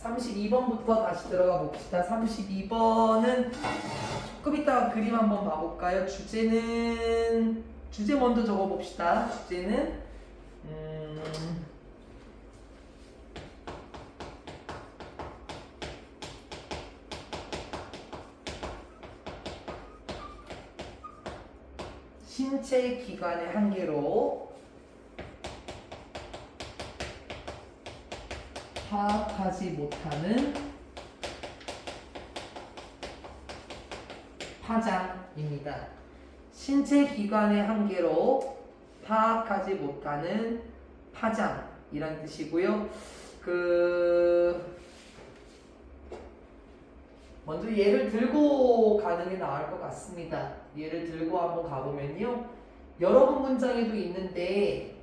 32번부터 다시 들어가 봅시다. 32번은 조금 이따가 그림 한번 봐볼까요? 주제 먼저 적어 봅시다. 주제는 신체 기관의 한계로 파악하지 못하는 파장입니다. 신체 기관의 한계로 파악하지 못하는 파장이란 뜻이고요. 먼저 예를 들고 가는 게 나을 것 같습니다. 예를 들고 한번 가보면요. 여러분 문장에도 있는데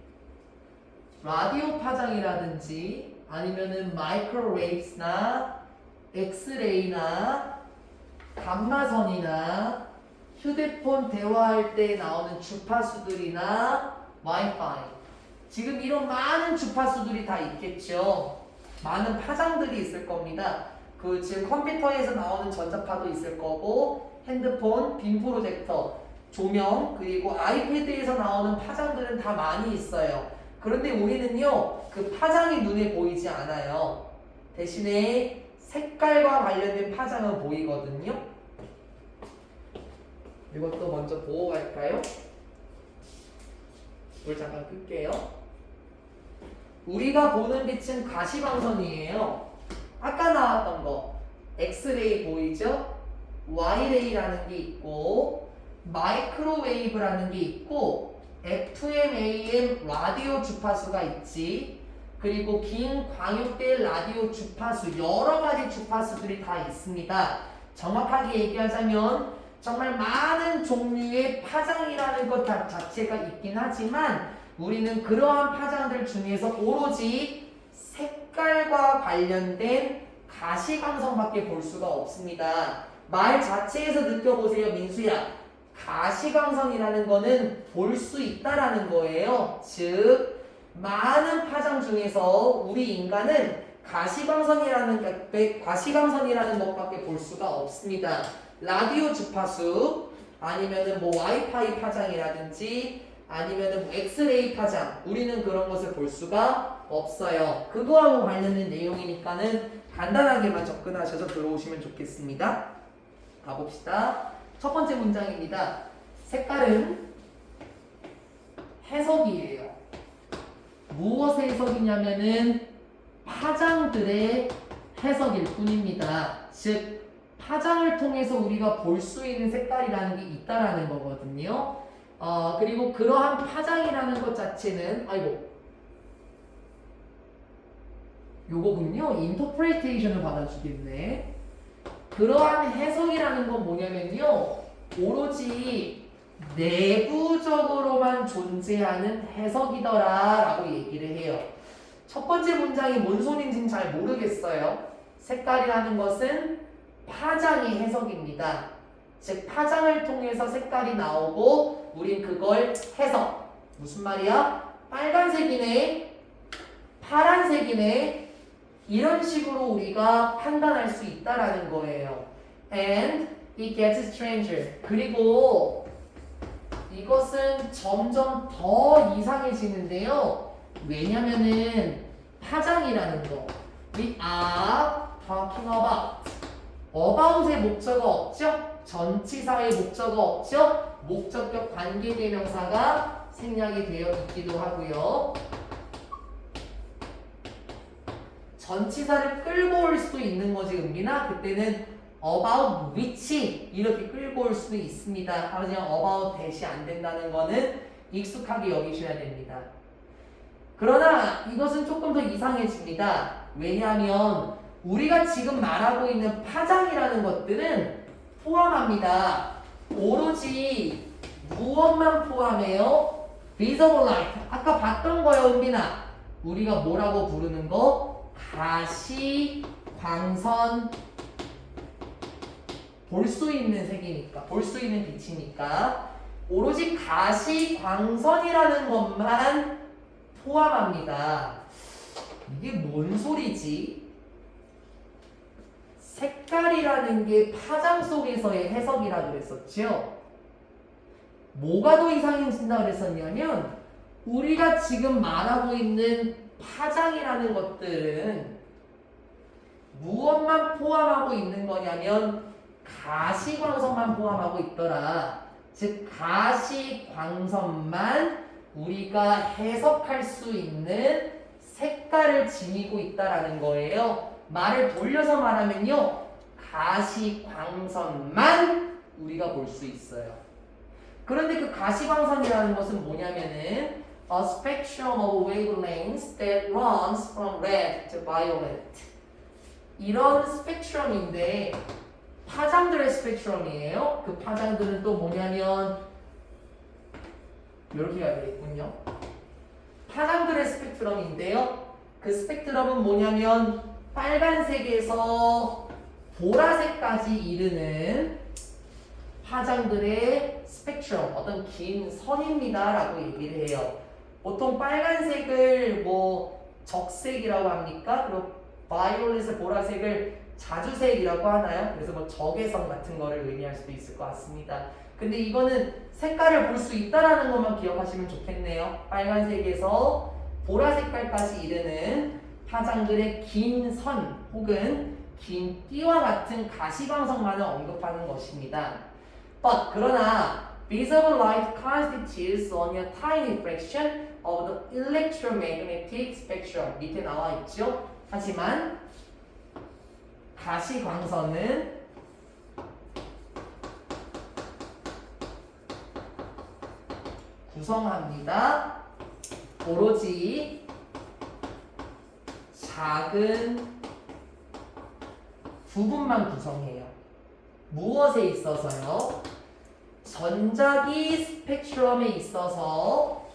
라디오 파장이라든지 아니면은 마이크로웨이브스나 엑스레이나 감마선이나 휴대폰 대화할 때 나오는 주파수들이나 와이파이, 지금 이런 많은 주파수들이 다 있겠죠. 많은 파장들이 있을 겁니다. 지금 컴퓨터에서 나오는 전자파도 있을 거고, 핸드폰, 빔 프로젝터, 조명, 그리고 아이패드에서 나오는 파장들은 다 많이 있어요. 그런데 우리는요, 그 파장이 눈에 보이지 않아요. 대신에 색깔과 관련된 파장은 보이거든요. 이것도 먼저 보고 갈까요? 이걸 잠깐 끌게요. 우리가 보는 빛은 가시광선이에요. 아까 나왔던 거 엑스레이 보이죠? Y레이라는 게 있고 마이크로웨이브라는 게 있고 FM, AM 라디오 주파수가 있지. 그리고 긴 광역대 라디오 주파수, 여러 가지 주파수들이 다 있습니다. 정확하게 얘기하자면 정말 많은 종류의 파장이라는 것 자체가 있긴 하지만 우리는 그러한 파장들 중에서 오로지 색깔과 관련된 가시광선밖에 볼 수가 없습니다. 말 자체에서 느껴보세요, 민수야. 가시광선이라는 거는 볼 수 있다라는 거예요. 즉 많은 파장 중에서 우리 인간은 가시광선이라는 것밖에 볼 수가 없습니다. 라디오 주파수 아니면은 뭐 와이파이 파장이라든지 아니면은 뭐 엑스레이 파장, 우리는 그런 것을 볼 수가 없어요. 그거하고 관련된 내용이니까는 간단하게만 접근하셔서 들어오시면 좋겠습니다. 가봅시다. 첫 번째 문장입니다. 색깔은 해석이에요. 무엇의 해석이냐면은 파장들의 해석일 뿐입니다. 즉 파장을 통해서 우리가 볼 수 있는 색깔이라는 게 있다라는 거거든요. 그리고 그러한 파장이라는 것 자체는 요거군요. 인터프레이테이션을 받아주겠네. 그러한 해석이라는 건 뭐냐면요, 오로지 내부적으로만 존재하는 해석이더라 라고 얘기를 해요. 첫 번째 문장이 뭔 소린지는 잘 모르겠어요. 색깔이라는 것은 파장의 해석입니다. 즉 파장을 통해서 색깔이 나오고 우린 그걸 해석, 무슨 말이야? 빨간색이네, 파란색이네, 이런 식으로 우리가 판단할 수 있다라는 거예요. And it gets stranger. 그리고 이것은 점점 더 이상해지는데요. 왜냐면은 파장이라는 거, we are talking about의 목적어 없죠? 전치사의 목적어 없죠? 목적격 관계대명사가 생략이 되어 있기도 하고요. 전치사를 끌고 올 수도 있는 거지, 은빈아. 그때는 about which 이렇게 끌고 올 수도 있습니다. 하지만 about 대시 안 된다는 거는 익숙하게 여기셔야 됩니다. 그러나 이것은 조금 더 이상해집니다. 왜냐하면 우리가 지금 말하고 있는 파장이라는 것들은 포함합니다. 오로지 무엇만 포함해요? visible light. 아까 봤던 거예요, 은빈아. 우리가 뭐라고 부르는 거? 가시광선. 볼 수 있는 색이니까, 볼 수 있는 빛이니까 오로지 가시광선이라는 것만 포함합니다. 이게 뭔 소리지? 색깔이라는 게 파장 속에서의 해석이라고 그랬었죠. 뭐가 더 이상해진다 그랬었냐면 우리가 지금 말하고 있는 파장이라는 것들은 무엇만 포함하고 있는 거냐면 가시광선만 포함하고 있더라. 즉 가시광선만 우리가 해석할 수 있는 색깔을 지니고 있다라는 거예요. 말을 돌려서 말하면요, 가시광선만 우리가 볼 수 있어요. 그런데 그 가시광선이라는 것은 뭐냐면은 a spectrum of wavelengths that runs from red to violet. 이런 스펙트럼인데 파장들의 스펙트럼이에요. 그 파장들은 또 뭐냐면 이렇게 가야 되겠군요. 파장들의 스펙트럼인데요. 그 스펙트럼은 뭐냐면 빨간색에서 보라색까지 이르는 파장들의 스펙트럼, 어떤 긴 선입니다 라고 얘기를 해요. 보통 빨간색을 뭐 적색이라고 합니까? 그리고 바이올렛을 보라색을 자주색이라고 하나요? 그래서 뭐 적외선 같은 거를 의미할 수도 있을 것 같습니다. 근데 이거는 색깔을 볼 수 있다라는 것만 기억하시면 좋겠네요. 빨간색에서 보라색깔까지 이르는 파장들의 긴 선 혹은 긴 띠와 같은 가시광선만을 언급하는 것입니다. 그러나 visible light constitutes only a tiny fraction of the electromagnetic spectrum. 밑에 나와 있죠. 하지만 가시광선은 구성합니다. 오로지 작은 부분만 구성해요. 무엇에 있어서요? 전자기 스펙트럼에 있어서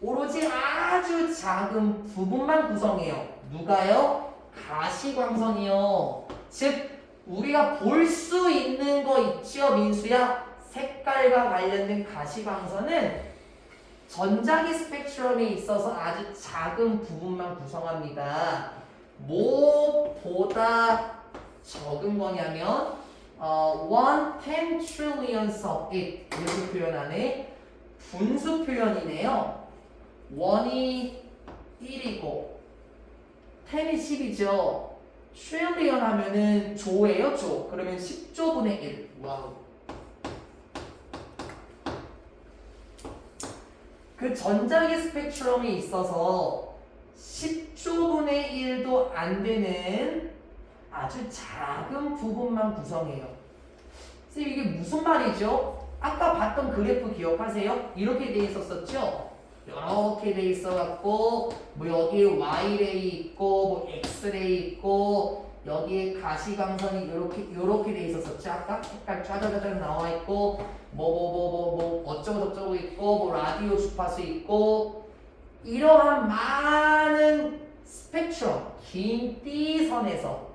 오로지 아주 작은 부분만 구성해요. 누가요? 가시광선이요. 즉 우리가 볼 수 있는 거 있죠, 민수야? 색깔과 관련된 가시광선은 전자기 스펙트럼에 있어서 아주 작은 부분만 구성합니다. 뭐보다 적은 거냐면 1/10 trillionth of it 이렇게 표현하네. 분수 표현이네요. 1이 1이고 10이 10이죠. trillion 하면은 조예요, 조. 그러면 10조분의 1. 와우. 그 전자기 스펙트럼에 있어서 10조분의 1도 안 되는 아주 작은 부분만 구성해요. 선생님 이게 무슨 말이죠? 아까 봤던 그래프 기억하세요? 이렇게 돼 있었었죠? 이렇게 돼 있어갖고 뭐 여기에 Y레이 있고 뭐 X레이 있고 여기에 가시광선이 요렇게 돼 있었었죠? 아까 색깔 짜자자자 나와 있고 뭐 어쩌고 저쩌고 있고 뭐 라디오 주파수 있고 이러한 많은 스펙트럼 긴 띠선에서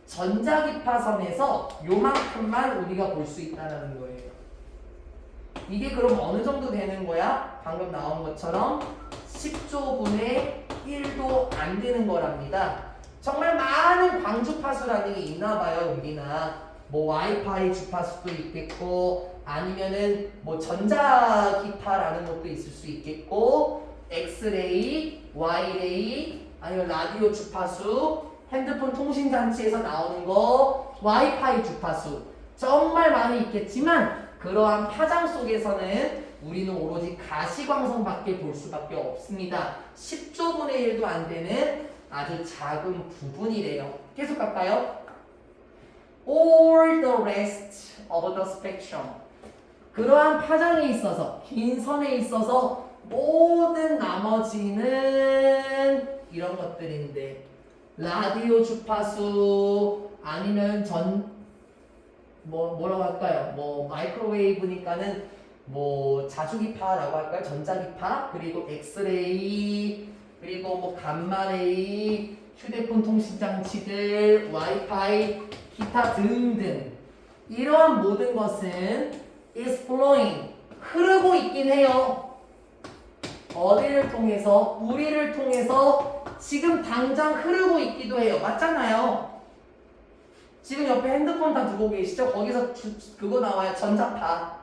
전자기파선에서 요만큼만 우리가 볼 수 있다는 거예요. 이게 그럼 어느 정도 되는 거야? 방금 나온 것처럼 10조분의 1도 안 되는 거랍니다. 정말 많은 광주파수라는 게 있나 봐요, 우리나. 뭐 와이파이 주파수도 있겠고 아니면은 뭐 전자기파라는 것도 있을 수 있겠고 엑스레이, Y레이, 아니면 라디오 주파수, 핸드폰 통신장치에서 나오는 거, 와이파이 주파수 정말 많이 있겠지만 그러한 파장 속에서는 우리는 오로지 가시광선밖에 볼 수밖에 없습니다. 10조분의 1도 안 되는 아주 작은 부분이래요. 계속 갈까요? All the rest of the spectrum. 그러한 파장에 있어서, 긴 선에 있어서 모든 나머지는 이런 것들인데 라디오 주파수 아니면 뭐라고 할까요? 뭐 마이크로웨이브니까는 뭐 자주기파라고 할까요? 전자기파 그리고 엑스레이 그리고 뭐 감마레이 휴대폰 통신장치들 와이파이 기타 등등 이러한 모든 것은 is flowing 흐르고 있긴 해요. 어디를 통해서? 우리를 통해서 지금 당장 흐르고 있기도 해요. 맞잖아요. 지금 옆에 핸드폰 다 두고 계시죠? 거기서 그거 나와요. 전자파.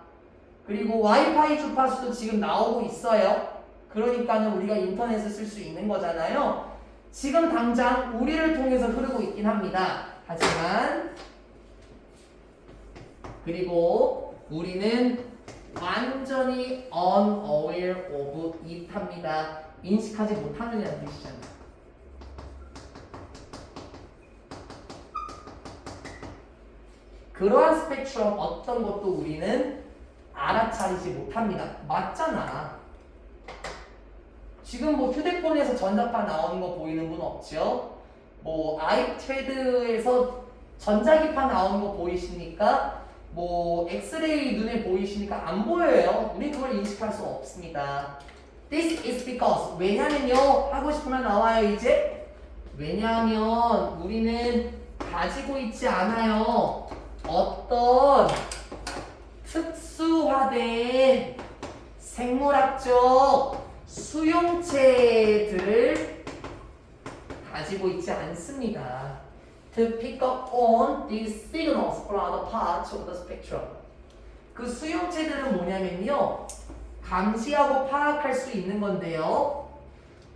그리고 와이파이 주파수도 지금 나오고 있어요. 그러니까는 우리가 인터넷을 쓸 수 있는 거잖아요. 지금 당장 우리를 통해서 흐르고 있긴 합니다. 하지만 그리고 우리는 완전히 unaware of it 합니다. 인식하지 못하느냐는 뜻이잖아요. 그러한 스펙트럼 어떤 것도 우리는 알아차리지 못합니다. 맞잖아. 지금 뭐 휴대폰에서 전자파 나오는 거 보이는 분 없죠? 뭐 아이패드에서 전자기파 나오는 거 보이십니까? 뭐 엑스레이 눈에 보이시니까 안 보여요. 우리 그걸 인식할 수 없습니다. This is because 왜냐면요 하고 싶으면 나와요 이제. 왜냐하면 우리는 가지고 있지 않아요. 어떤 특수화된 생물학적 수용체들을 가지고 있지 않습니다. To pick up on these signals from other parts of the spectrum. 그 수용체들은 뭐냐면요. 감지하고 파악할 수 있는 건데요.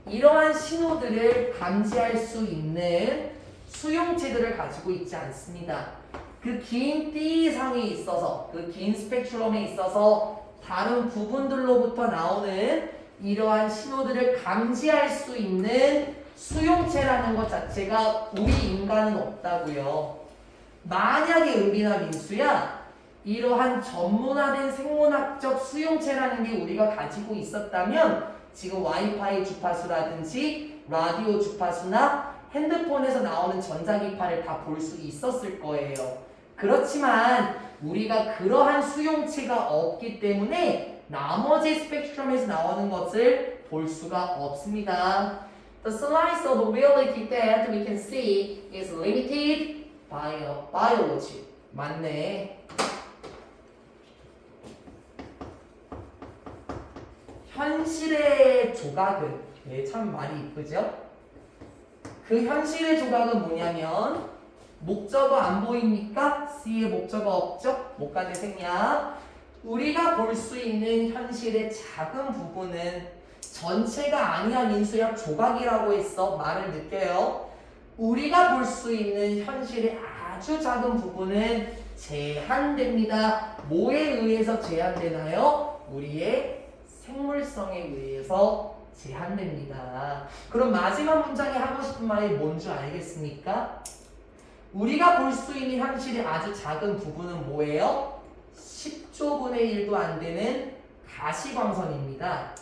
이러한 신호들을 감지할 수 있는 수용체들을 가지고 있지 않습니다. 그 긴 띠상에 있어서, 그 긴 스펙트럼에 있어서 다른 부분들로부터 나오는 이러한 신호들을 감지할 수 있는 수용체라는 것 자체가 우리 인간은 없다고요. 만약에 은비나 민수야 이러한 전문화된 생물학적 수용체라는 게 우리가 가지고 있었다면 지금 와이파이 주파수라든지 라디오 주파수나 핸드폰에서 나오는 전자기파를 다 볼 수 있었을 거예요. 그렇지만 우리가 그러한 수용체가 없기 때문에 나머지 스펙트럼에서 나오는 것을 볼 수가 없습니다. The slice of reality that we can see is limited by biology. 맞네. 현실의 조각은 참 말이 이쁘죠? 그 현실의 조각은 뭐냐면 목적어 안 보입니까? C의 목적어 없죠? 목가지 생략. 우리가 볼 수 있는 현실의 작은 부분은 전체가 아니야 민수야 조각이라고 했어. 말을 느껴요. 우리가 볼 수 있는 현실의 아주 작은 부분은 제한됩니다. 뭐에 의해서 제한되나요? 우리의 생물성에 의해서 제한됩니다. 그럼 마지막 문장에 하고 싶은 말이 뭔 줄 알겠습니까? 우리가 볼 수 있는 현실의 아주 작은 부분은 뭐예요? 10조분의 1도 안 되는 가시광선입니다.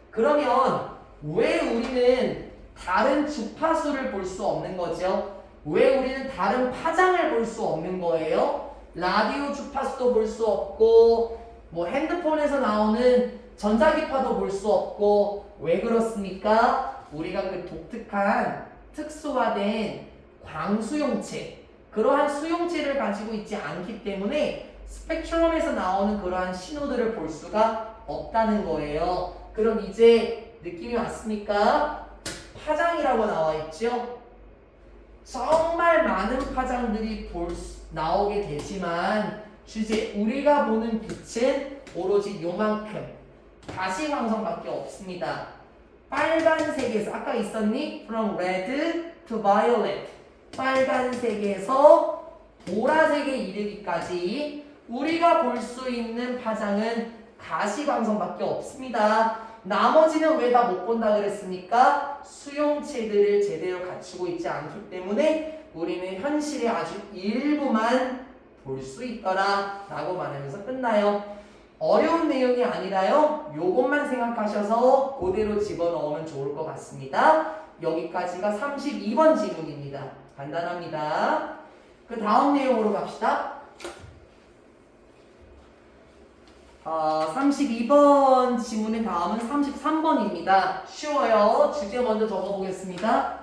그러면 왜 우리는 다른 주파수를 볼 수 없는 거죠? 왜 우리는 다른 파장을 볼 수 없는 거예요? 라디오 주파수도 볼 수 없고 뭐 핸드폰에서 나오는 전자기파도 볼 수 없고 왜 그렇습니까? 우리가 그 독특한 특수화된 광수용체 그러한 수용체를 가지고 있지 않기 때문에 스펙트럼에서 나오는 그러한 신호들을 볼 수가 없다는 거예요. 그럼 이제 느낌이 왔습니까? 파장이라고 나와 있죠? 정말 많은 파장들이 나오게 되지만 주제 우리가 보는 빛은 오로지 요만큼 가시광선밖에 없습니다. 빨간색에서 아까 있었니? From red to violet 빨간색에서 보라색에 이르기까지 우리가 볼 수 있는 파장은 가시광선밖에 없습니다. 나머지는 왜 다 못 본다 그랬습니까? 수용체들을 제대로 갖추고 있지 않기 때문에 우리는 현실의 아주 일부만 볼 수 있더라 라고 말하면서 끝나요. 어려운 내용이 아니라요. 요것만 생각하셔서 그대로 집어넣으면 좋을 것 같습니다. 여기까지가 32번 지문입니다. 간단합니다. 그 다음 내용으로 갑시다. 32번 지문의 다음은 33번입니다. 쉬워요. 주제 먼저 적어보겠습니다.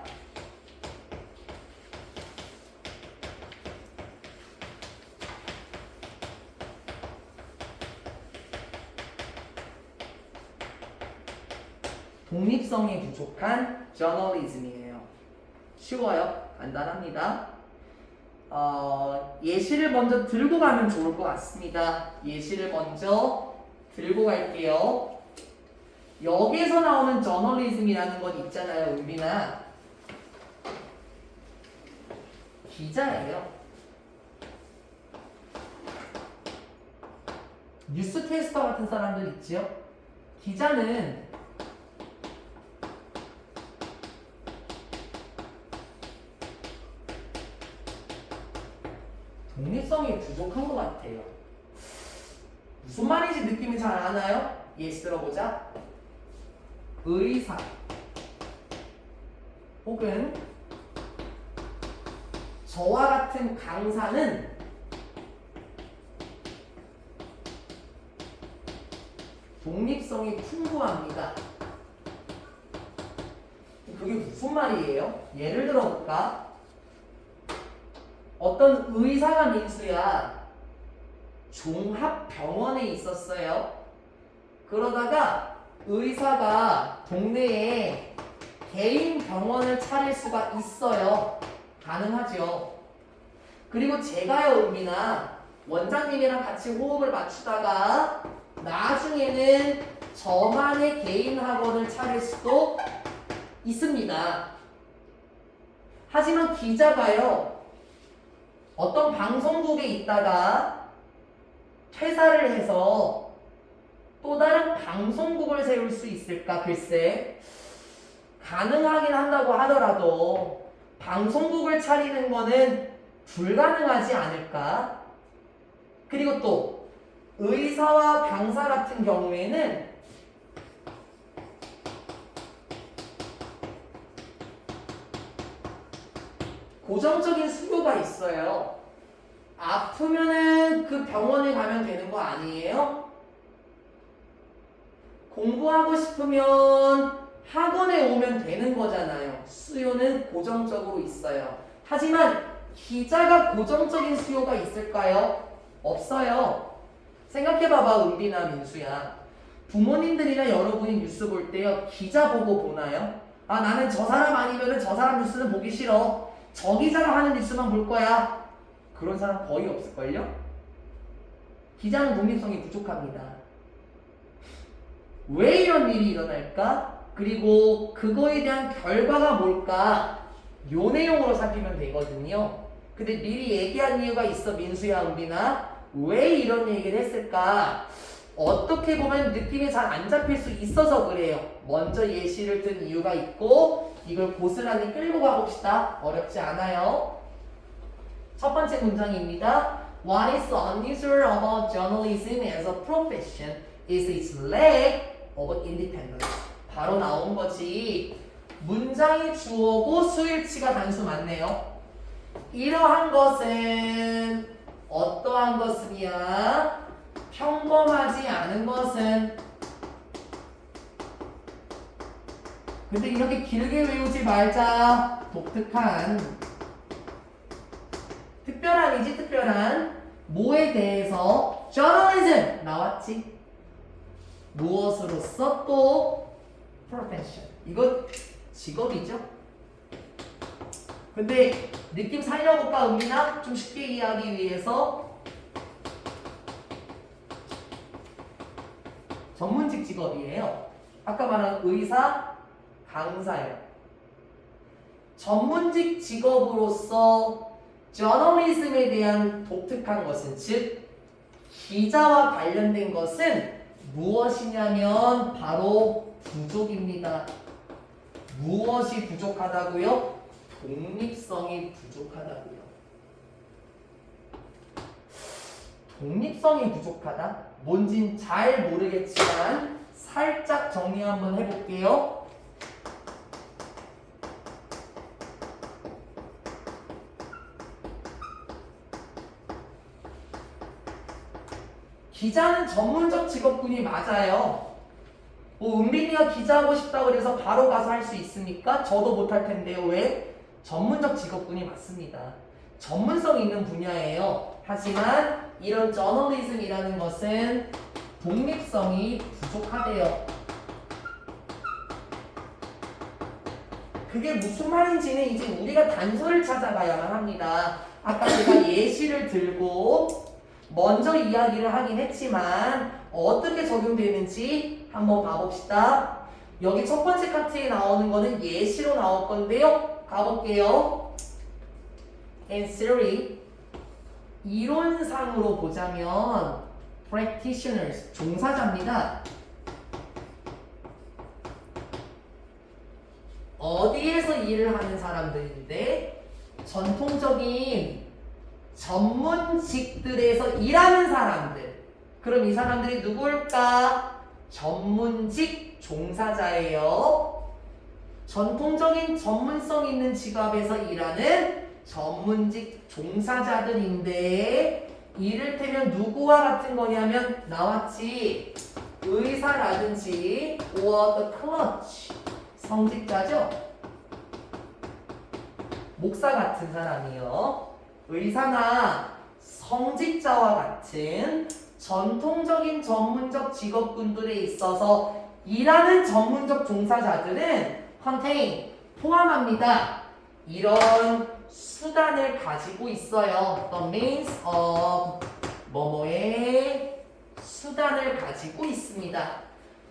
독립성이 부족한 저널리즘이에요. 쉬워요. 간단합니다. 예시를 먼저 들고 가면 좋을 것 같습니다. 예시를 먼저 들고 갈게요. 여기에서 나오는 저널리즘이라는 건 있잖아요, 은빈아. 기자예요. 뉴스 캐스터 같은 사람들 있죠? 기자는 독립성이 부족한 것 같아요. 무슨 말인지 느낌이 잘 안 와요? 예시 들어보자. 의사 혹은 저와 같은 강사는 독립성이 풍부합니다. 그게 무슨 말이에요? 예를 들어볼까? 어떤 의사가 민수야 종합병원에 있었어요. 그러다가 의사가 동네에 개인 병원을 차릴 수가 있어요. 가능하죠. 그리고 제가요, 은민아, 원장님이랑 같이 호흡을 맞추다가 나중에는 저만의 개인 학원을 차릴 수도 있습니다. 하지만 기자가요, 어떤 방송국에 있다가 퇴사를 해서 또 다른 방송국을 세울 수 있을까? 글쎄, 가능하긴 한다고 하더라도 방송국을 차리는 거는 불가능하지 않을까? 그리고 또 의사와 강사 같은 경우에는 고정적인 수요가 있어요. 아프면은 그 병원에 가면 되는 거 아니에요? 공부하고 싶으면 학원에 오면 되는 거잖아요. 수요는 고정적으로 있어요. 하지만 기자가 고정적인 수요가 있을까요? 없어요. 생각해봐봐, 은빈아, 민수야. 부모님들이나 여러분이 뉴스 볼 때요, 기자 보고 보나요? 아, 나는 저 사람 아니면은 저 사람 뉴스는 보기 싫어. 저 기자가 하는 뉴스만 볼 거야. 그런 사람 거의 없을걸요? 기자는 독립성이 부족합니다. 왜 이런 일이 일어날까? 그리고 그거에 대한 결과가 뭘까? 요 내용으로 살피면 되거든요. 근데 미리 얘기한 이유가 있어, 민수야, 은빈아. 왜 이런 얘기를 했을까? 어떻게 보면 느낌이 잘 안 잡힐 수 있어서 그래요. 먼저 예시를 든 이유가 있고 이걸 고스란히 끌고 가봅시다. 어렵지 않아요. 첫 번째 문장입니다. What is unusual about journalism as a profession is its lack of independence. 바로 나온 거지. 문장이 주어고 수일치가 단수 맞네요. 이러한 것은 어떠한 것이냐? 평범하지 않은 것은. 근데 이렇게 길게 외우지 말자. 독특한, 특별한이지, 특별한. 뭐에 대해서? journalism 나왔지. 무엇으로서? 또 profession. 이건 직업이죠. 근데 느낌 살려볼까, 은민아? 좀 쉽게 이해하기 위해서. 전문직 직업이에요. 아까 말한 의사, 강사예요. 전문직 직업으로서 저널리즘에 대한 독특한 것은, 즉 기자와 관련된 것은 무엇이냐면 바로 부족입니다. 무엇이 부족하다고요? 독립성이 부족하다고요. 독립성이 부족하다? 뭔진 잘 모르겠지만 살짝 정리 한번 해볼게요. 기자는 전문적 직업군이 맞아요. 뭐 은빈이가 기자하고 싶다고 그래서 바로 가서 할 수 있습니까? 저도 못할 텐데요. 왜? 전문적 직업군이 맞습니다. 전문성 있는 분야예요. 하지만 이런 저널리즘이라는 것은 독립성이 부족하대요. 그게 무슨 말인지는 이제 우리가 단서를 찾아가야만 합니다. 아까 제가 예시를 들고 먼저 이야기를 하긴 했지만 어떻게 적용되는지 한번 봐봅시다. 여기 첫 번째 카트에 나오는 거는 예시로 나올 건데요. 가볼게요. In theory, 이론상으로 보자면 practitioners, 종사자입니다. 어디에서 일을 하는 사람들인데 전통적인 전문직들에서 일하는 사람들. 그럼 이 사람들이 누굴까? 전문직 종사자예요. 전통적인 전문성 있는 직업에서 일하는 전문직 종사자들인데 이를테면 누구와 같은 거냐면 나왔지. 의사라든지 or the clergy. 성직자죠? 목사 같은 사람이요. 의사나 성직자와 같은 전통적인 전문적 직업군들에 있어서 일하는 전문적 종사자들은 contain, 포함합니다. 이런 수단을 가지고 있어요. The means of 뭐뭐의 수단을 가지고 있습니다.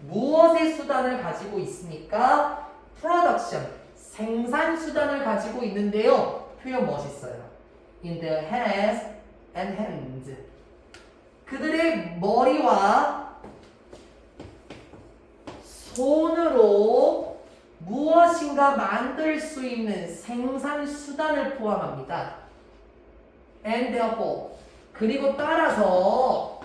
무엇의 수단을 가지고 있습니까? Production, 생산 수단을 가지고 있는데요. 표현 멋있어요. In their heads and hands. 그들의 머리와 손으로 무엇인가 만들 수 있는 생산 수단을 포함합니다. And therefore, 그리고 따라서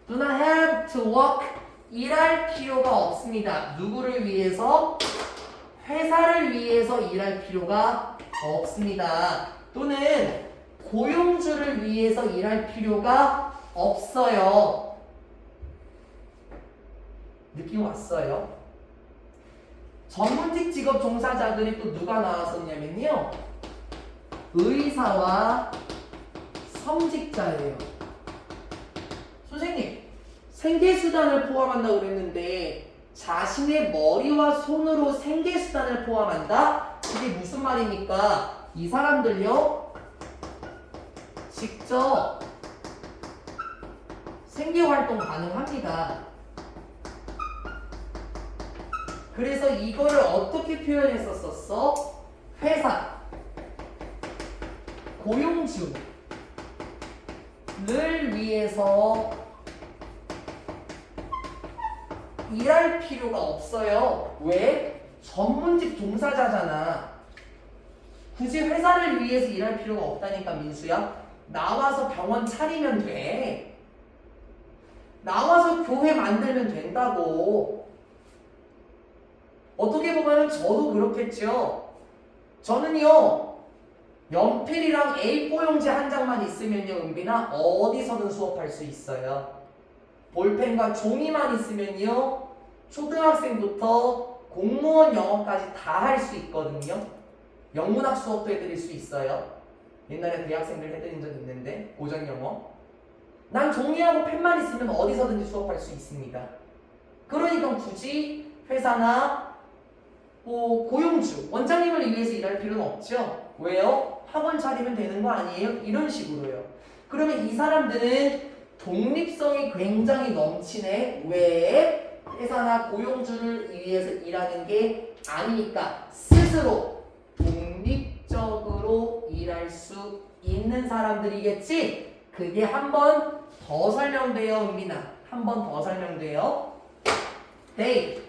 do not have to work, 일할 필요가 없습니다. 누구를 위해서? 회사를 위해서 일할 필요가 없습니다. 또는 고용주를 위해서 일할 필요가 없어요. 느낌 왔어요? 전문직 직업 종사자들이 또 누가 나왔었냐면요. 의사와 성직자예요. 선생님, 생계수단을 포함한다고 그랬는데 자신의 머리와 손으로 생계수단을 포함한다? 이게 무슨 말입니까? 이 사람들요, 직접 생계활동 가능합니다. 그래서 이거를 어떻게 표현했었어? 회사, 고용주를 위해서 일할 필요가 없어요. 왜? 전문직 종사자잖아. 굳이 회사를 위해서 일할 필요가 없다니까, 민수야. 나와서 병원 차리면 돼. 나와서 교회 만들면 된다고. 어떻게 보면 저도 그렇겠죠. 저는요, 연필이랑 A4 용지 한 장만 있으면요, 은빈아, 어디서든 수업할 수 있어요. 볼펜과 종이만 있으면요, 초등학생부터 공무원 영어까지 다 할 수 있거든요. 영문학 수업도 해드릴 수 있어요. 옛날에 대학생들 해드린 적 있는데, 고전 영어. 난 종이하고 펜만 있으면 어디서든지 수업할 수 있습니다. 그러니까 굳이 회사나 고용주, 원장님을 위해서 일할 필요는 없죠. 왜요? 학원 차리면 되는 거 아니에요? 이런 식으로요. 그러면 이 사람들은 독립성이 굉장히 넘치네. 왜? 회사나 고용주를 위해서 일하는 게 아니니까 스스로 독립적으로 일할 수 있는 사람들이겠지? 그게 한 번 더 설명돼요, 은빈아. 한 번 더 설명돼요. They,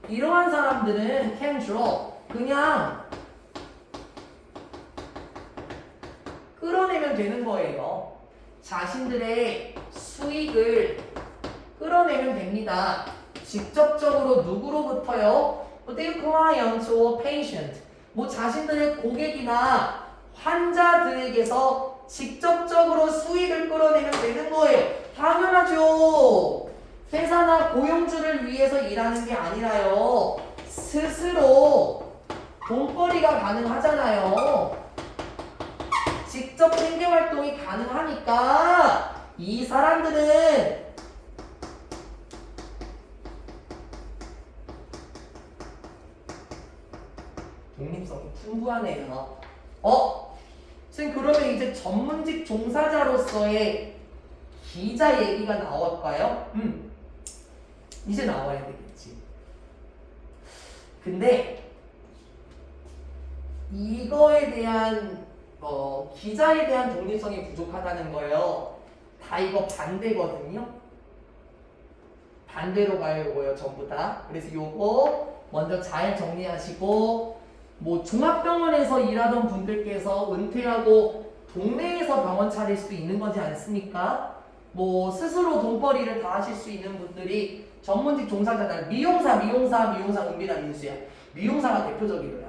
이러한 사람들은 can draw, 그냥 끌어내면 되는 거예요. 자신들의 수익을 끌어내면 됩니다. 직접적으로 누구로부터요? Their client or patient, 뭐 자신들의 고객이나 환자들에게서 직접적으로 수익을 끌어내면 되는 거예요. 당연하죠. 회사나 고용주를 위해서 일하는 게 아니라요, 스스로 돈벌이가 가능하잖아요. 직접 생계활동이 가능하니까 이 사람들은 독립성이 풍부하네요. 지금 그러면 이제 전문직 종사자로서의 기자 얘기가 나올까요? 이제 나와야 되겠지. 근데 이거에 대한 기자에 대한 독립성이 부족하다는 거예요. 다 이거 반대거든요. 반대로 가려고요, 전부 다. 그래서 요거 먼저 잘 정리하시고, 뭐 종합병원에서 일하던 분들께서 은퇴하고 동네에서 병원 차릴 수도 있는 거지 않습니까? 뭐 스스로 돈벌이를 다 하실 수 있는 분들이 전문직 종사자들, 미용사, 은비나 민수야. 미용사가 대표적이더라.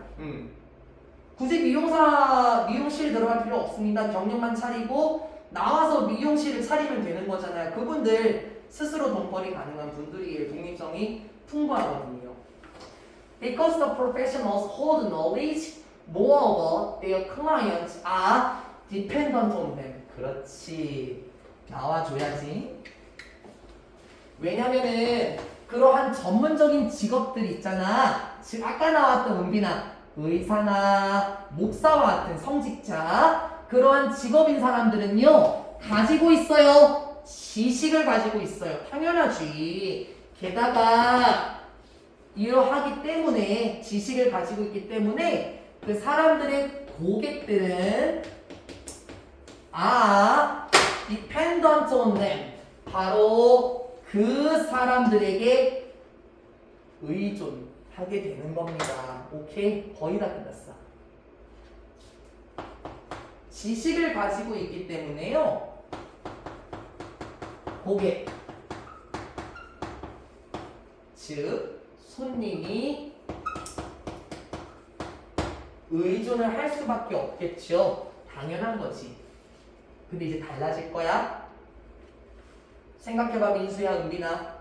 굳이 미용실 들어갈 필요 없습니다. 경력만 차리고 나와서 미용실을 차리면 되는 거잖아요. 그분들 스스로 돈벌이 가능한 분들이 독립성이 풍부하거든요. Because the professionals hold knowledge, moreover, their clients are dependent on them. 그렇지. 나와줘야지. 왜냐면은 그러한 전문적인 직업들 있잖아. 즉 아까 나왔던 은비나 의사나 목사와 같은 성직자, 그러한 직업인 사람들은요 가지고 있어요. 지식을 가지고 있어요. 당연하지. 게다가 이러하기 때문에, 지식을 가지고 있기 때문에 그 사람들의 고객들은 dependent on them, 바로 그 사람들에게 의존하게 되는 겁니다. 오케이? 거의 다 끝났어. 지식을 가지고 있기 때문에요, 고객, 즉 손님이 의존을 할 수밖에 없겠죠. 당연한 거지. 근데 이제 달라질 거야. 생각해봐, 민수야, 은빈아.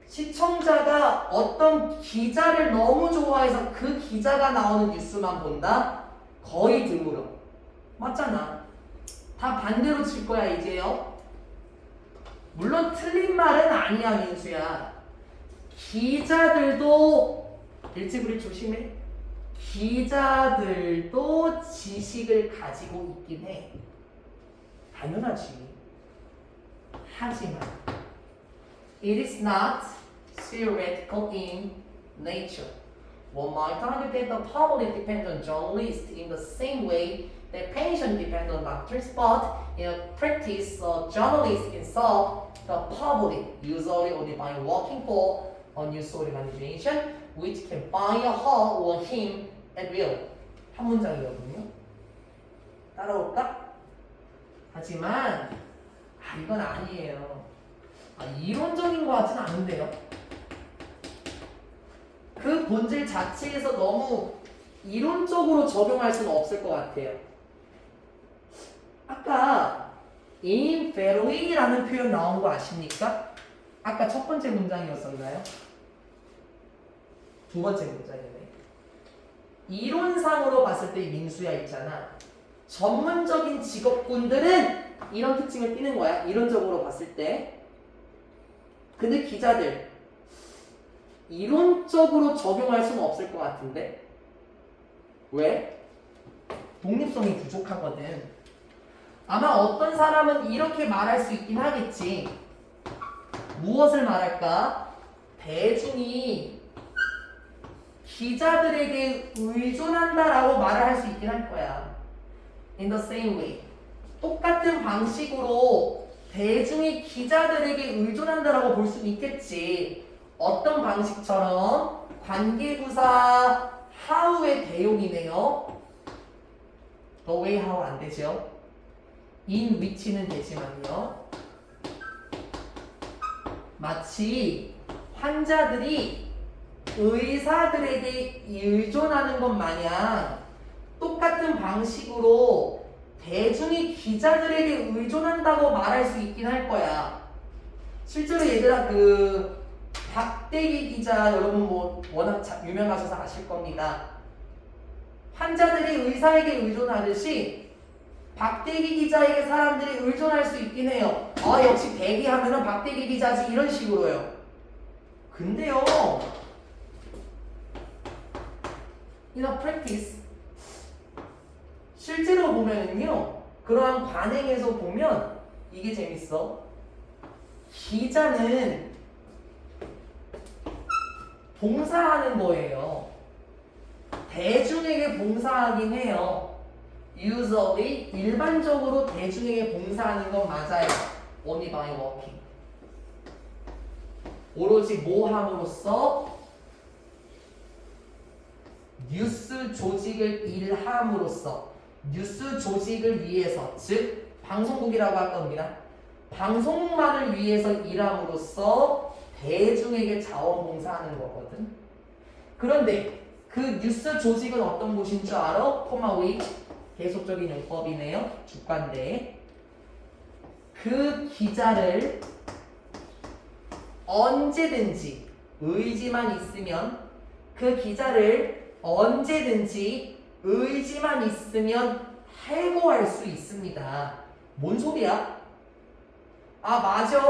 시청자가 어떤 기자를 너무 좋아해서 그 기자가 나오는 뉴스만 본다? 거의 드물어. 맞잖아. 다 반대로 칠 거야, 이제요. 물론 틀린 말은 아니야, 민수야. 기자들도, 일찍 조심해. 기자들도 지식을 가지고 있긴 해. 당연하지. 하지만 it is not theoretical in nature. One might argue that the public depends on journalists in the same way that patients depend on doctors, but in practice, journalists can serve the public usually only by working for a news organization which can fire her or him at will. 한 문장이거든요. 따라올까? 하지만 이건 아니에요. 이론적인 것 같지는 않은데요. 그 본질 자체에서 너무 이론적으로 적용할 수는 없을 것 같아요. 아까 infairly라는 표현 나온 거 아십니까? 아까 첫 번째 문장이었었나요? 두 번째 문장이네. 이론상으로 봤을 때 민수야 있잖아. 전문적인 직업군들은 이런 특징을 띠는 거야. 이론적으로 봤을 때. 근데 기자들 이론적으로 적용할 수는 없을 것 같은데. 왜? 독립성이 부족하거든. 아마 어떤 사람은 이렇게 말할 수 있긴 하겠지. 무엇을 말할까? 대중이 기자들에게 의존한다라고 말을 할 수 있긴 할 거야. In the same way. 똑같은 방식으로 대중이 기자들에게 의존한다라고 볼 수는 있겠지. 어떤 방식처럼? 관계부사 how의 대용이네요. the way how 안 되죠. in which는 되지만요. 마치 환자들이 의사들에게 의존하는 것 마냥 똑같은 방식으로 대중이 기자들에게 의존한다고 말할 수 있긴 할 거야. 실제로 얘들아 그 박대기 기자 여러분 뭐 워낙 유명하셔서 아실 겁니다. 환자들이 의사에게 의존하듯이 박대기 기자에게 사람들이 의존할 수 있긴 해요. 역시 대기하면은 박대기 기자지 이런 식으로요. 근데요, in a practice 실제로 보면은요, 그러한 관행에서 보면 이게 재밌어. 기자는 봉사하는 거예요. 대중에게 봉사하긴 해요. usually 일반적으로 대중에게 봉사하는 건 맞아요. only by working. 오로지 뭐 함으로써? 뉴스 조직을 일함으로써, 뉴스 조직을 위해서, 즉 방송국이라고 할 겁니다. 방송만을 위해서 일함으로써 대중에게 자원봉사하는 거거든. 그런데 그 뉴스 조직은 어떤 곳인 줄 알아? 코마 위 계속적인 용법이네요. 주관대. 그 기자를 언제든지 의지만 있으면, 그 기자를 언제든지 의지만 있으면 해고할 수 있습니다. 뭔 소리야? 아, 맞아.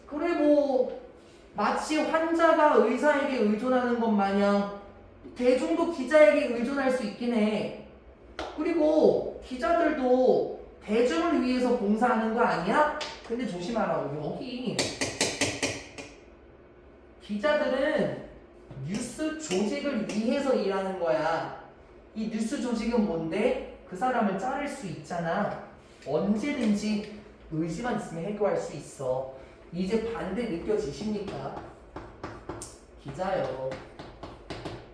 그래, 뭐 마치 환자가 의사에게 의존하는 것 마냥 대중도 기자에게 의존할 수 있긴 해. 그리고 기자들도 대중을 위해서 봉사하는 거 아니야? 근데 조심하라고. 여기 기자들은 뉴스 조직을 위해서 일하는 거야. 이 뉴스 조직은 뭔데? 그 사람을 자를 수 있잖아. 언제든지 의지만 있으면 해결할 수 있어. 이제 반대 느껴지십니까? 기자요.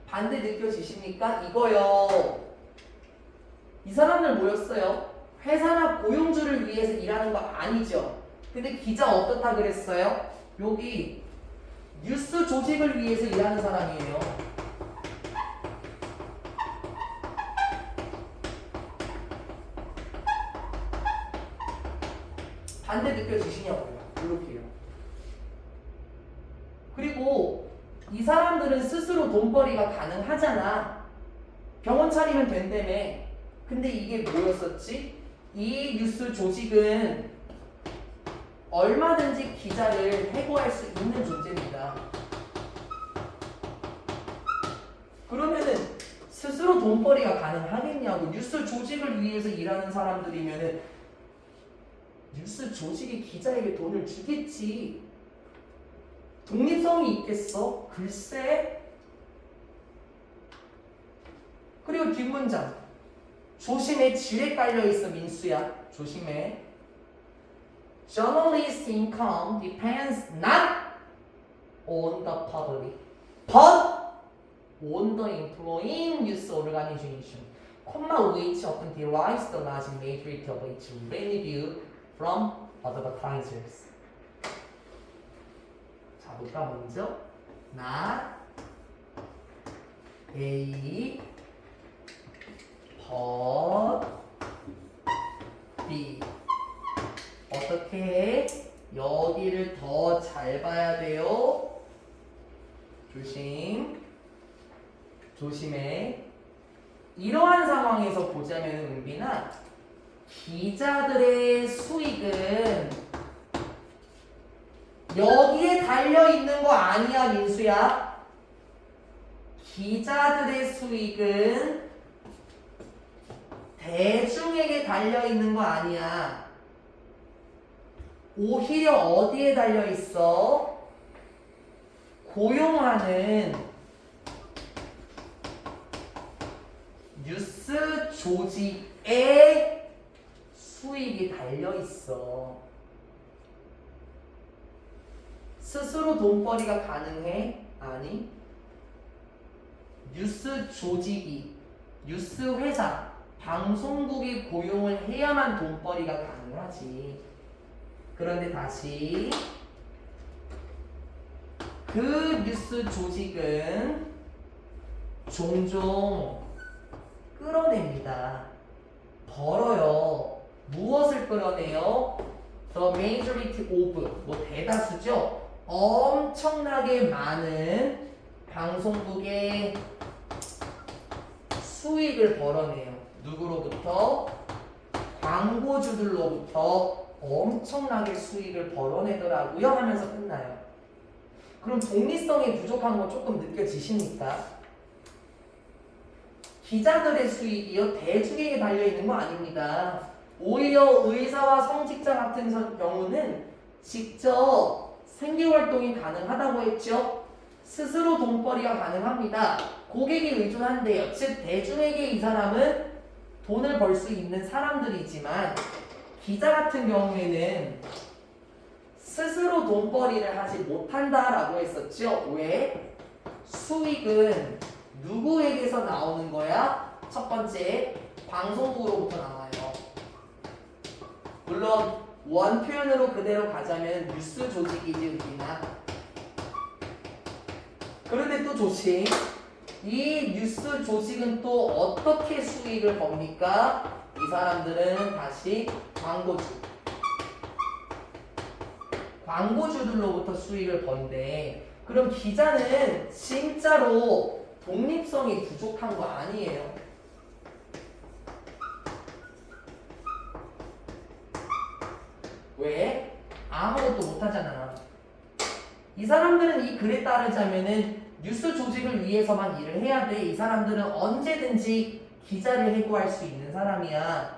반대 느껴지십니까? 이거요. 이 사람들 뭐였어요? 회사나 고용주를 위해서 일하는 거 아니죠. 근데 기자 어떻다 그랬어요? 여기 뉴스 조직을 위해서 일하는 사람이에요. 반대 느껴지시냐고요. 이렇게요. 그리고 이 사람들은 스스로 돈벌이가 가능하잖아. 병원 차리면 된다며. 근데 이게 뭐였었지? 이 뉴스 조직은 얼마든지 기자를 해고할 수 있는 존재입니다. 그러면은 스스로 돈벌이가 가능하겠냐고. 뉴스 조직을 위해서 일하는 사람들이면은 뉴스 조직이 기자에게 돈을 주겠지. 독립성이 있겠어? 글쎄. 그리고 뒷문장. 조심해, 지뢰 깔려있어, 민수야. 조심해. Journalist income depends not on the public, but on the employing news organization, which often derives the large majority of its revenue from advertisers. 자, 볼까 먼저. not A, but B. 어떻게 해? 여기를 더 잘 봐야 돼요. 조심해. 이러한 상황에서 보자면 은빈아, 기자들의 수익은 여기에 달려 있는 거 아니야, 민수야. 기자들의 수익은 대중에게 달려 있는 거 아니야. 오히려 어디에 달려 있어? 고용하는 뉴스 조직의 수익이 달려 있어. 스스로 돈벌이가 가능해? 아니. 뉴스 조직이, 뉴스 회사, 방송국이 고용을 해야만 돈벌이가 가능하지. 그런데 다시 그 뉴스 조직은 종종 끌어냅니다. 벌어요. 무엇을 끌어내요? The majority of, 뭐 대다수죠. 엄청나게 많은 방송국의 수익을 벌어내요. 누구로부터? 광고주들로부터 엄청나게 수익을 벌어내더라고요 하면서 끝나요. 그럼 독립성이 부족한 거 조금 느껴지십니까? 기자들의 수익이요 대중에게 달려있는 거 아닙니다. 오히려 의사와 성직자 같은 경우는 직접 생계활동이 가능하다고 했죠. 스스로 돈벌이가 가능합니다. 고객이 의존한대요. 즉 대중에게 이 사람은 돈을 벌 수 있는 사람들이지만 기자 같은 경우에는 스스로 돈벌이를 하지 못한다라고 했었죠. 왜? 수익은 누구에게서 나오는 거야? 첫 번째, 방송국으로부터 나와요. 물론 원 표현으로 그대로 가자면 뉴스 조직이지 우리나. 그런데 또 조심. 이 뉴스 조직은 또 어떻게 수익을 법니까? 이 사람들은 다시 광고주들로부터 수익을 번대. 그럼 기자는 진짜로 독립성이 부족한 거 아니에요. 왜? 아무것도 못하잖아. 이 사람들은 이 글에 따르자면은 뉴스 조직을 위해서만 일을 해야 돼. 이 사람들은 언제든지 기자를 해고할 수 있는 사람이야.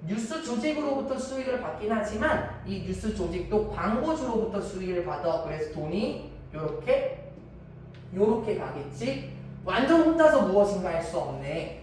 뉴스 조직으로부터 수익을 받긴 하지만 이 뉴스 조직도 광고주로부터 수익을 받아. 그래서 돈이 요렇게 가겠지. 완전 혼자서 무엇인가 할 수 없네.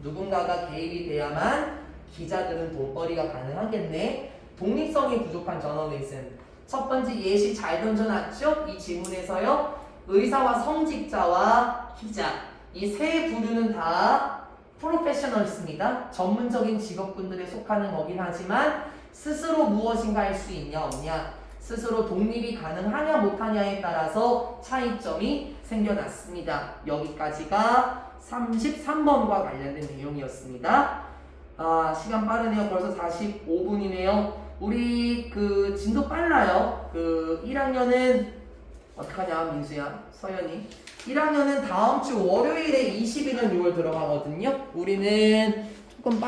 누군가가 개입이 돼야만 기자들은 돈벌이가 가능하겠네. 독립성이 부족한 저널리즘. 첫 번째 예시 잘 던져놨죠? 이 지문에서요. 의사와 성직자와 기자 이 세 부류는 다 프로페셔널스입니다. 전문적인 직업군들에 속하는 거긴 하지만 스스로 무엇인가 할 수 있냐 없냐, 스스로 독립이 가능하냐 못하냐에 따라서 차이점이 생겨났습니다. 여기까지가 33번과 관련된 내용이었습니다. 시간 빠르네요. 벌써 45분이네요. 우리 그 진도 빨라요. 그 1학년은 어떡하냐 민수야, 서연이. 1학년은 다음 주 월요일에 21년 6월 들어가거든요. 우리는 조금